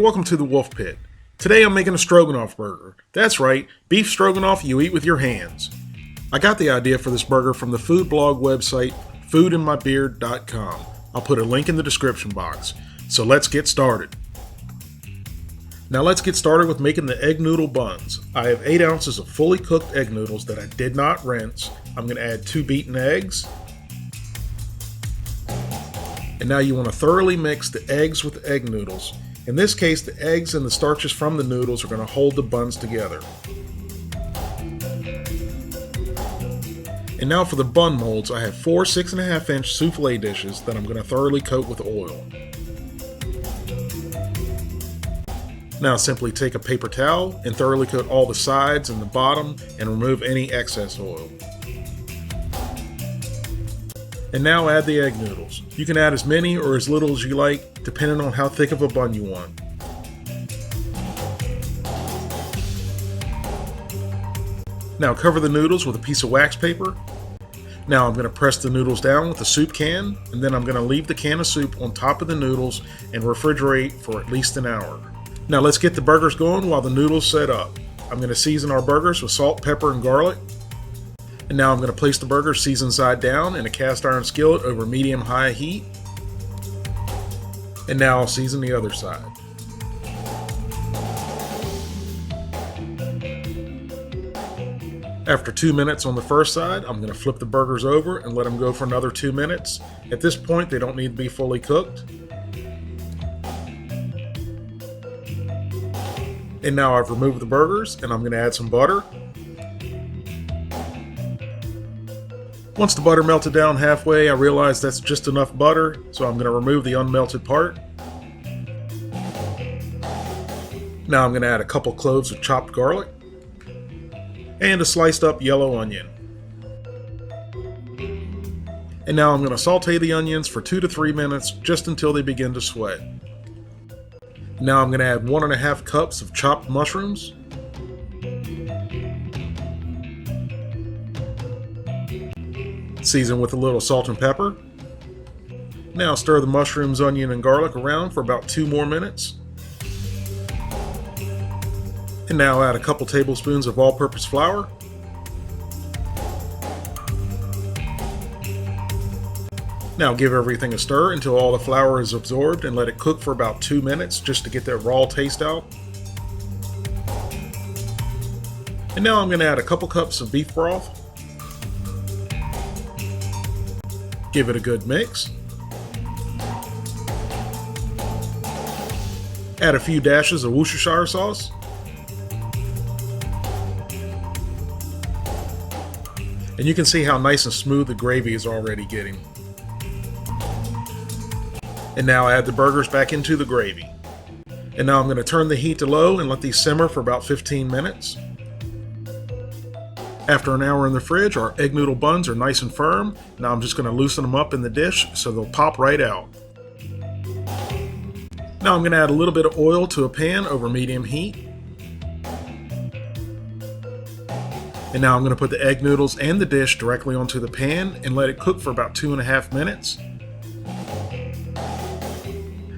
Welcome to the Wolfe Pit. Today I'm making a Stroganoff burger. That's right, beef stroganoff you eat with your hands. I got the idea for this burger from the food blog website foodinmybeard.com. I'll put a link in the description box. So let's get started. Now let's get started with making the egg noodle buns. I have 8 ounces of fully cooked egg noodles that I did not rinse. I'm going to add 2 beaten eggs. And now you want to thoroughly mix the eggs with the egg noodles. In this case, the eggs and the starches from the noodles are going to hold the buns together. And now for the bun molds, I have 4 6.5-inch souffle dishes that I'm going to thoroughly coat with oil. Now simply take a paper towel and thoroughly coat all the sides and the bottom and remove any excess oil. And now add the egg noodles. You can add as many or as little as you like, depending on how thick of a bun you want. Now cover the noodles with a piece of wax paper. Now I'm going to press the noodles down with a soup can, and then I'm going to leave the can of soup on top of the noodles and refrigerate for at least an hour. Now let's get the burgers going while the noodles set up. I'm going to season our burgers with salt, pepper, and garlic. And now I'm going to place the burgers seasoned side down in a cast iron skillet over medium-high heat. And now I'll season the other side. After 2 minutes on the first side, I'm going to flip the burgers over and let them go for another 2 minutes. At this point, they don't need to be fully cooked. And now I've removed the burgers and I'm going to add some butter. Once the butter melted down halfway, I realized that's just enough butter, so I'm going to remove the unmelted part. Now I'm going to add a couple cloves of chopped garlic and a sliced up yellow onion. And now I'm going to saute the onions for 2 to 3 minutes just until they begin to sweat. Now I'm going to add 1.5 cups of chopped mushrooms. Season with a little salt and pepper. Now stir the mushrooms, onion, and garlic around for about 2 more minutes. And now add a couple tablespoons of all-purpose flour. Now give everything a stir until all the flour is absorbed and let it cook for about 2 minutes just to get that raw taste out. And now I'm going to add a couple cups of beef broth. Give it a good mix. Add a few dashes of Worcestershire sauce. And you can see how nice and smooth the gravy is already getting. And now add the burgers back into the gravy. And now I'm going to turn the heat to low and let these simmer for about 15 minutes. After an hour in the fridge, our egg noodle buns are nice and firm. Now I'm just going to loosen them up in the dish so they'll pop right out. Now I'm going to add a little bit of oil to a pan over medium heat. And now I'm going to put the egg noodles and the dish directly onto the pan and let it cook for about 2.5 minutes.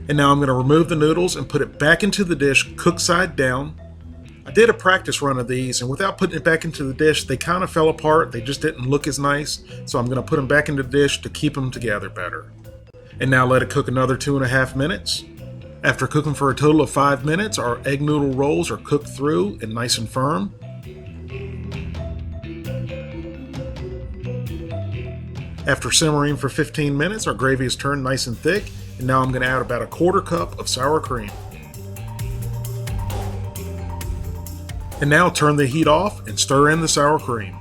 And now I'm going to remove the noodles and put it back into the dish, cooked side down. I did a practice run of these, and without putting it back into the dish, they kind of fell apart. They just didn't look as nice, so I'm going to put them back into the dish to keep them together better. And now let it cook another 2.5 minutes. After cooking for a total of 5 minutes, our egg noodle rolls are cooked through and nice and firm. After simmering for 15 minutes, our gravy is turned nice and thick, and now I'm going to add about 1/4 cup of sour cream. And now turn the heat off and stir in the sour cream.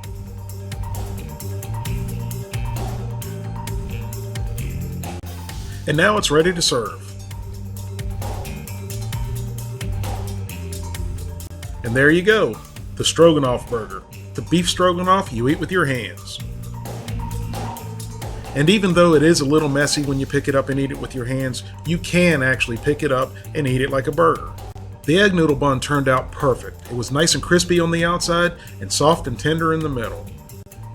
And now it's ready to serve. And there you go, the Stroganoff burger, the beef stroganoff you eat with your hands. And even though it is a little messy when you pick it up and eat it with your hands, you can actually pick it up and eat it like a burger. The egg noodle bun turned out perfect. It was nice and crispy on the outside and soft and tender in the middle.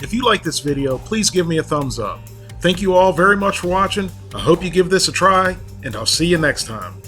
If you like this video, please give me a thumbs up. Thank you all very much for watching. I hope you give this a try, and I'll see you next time.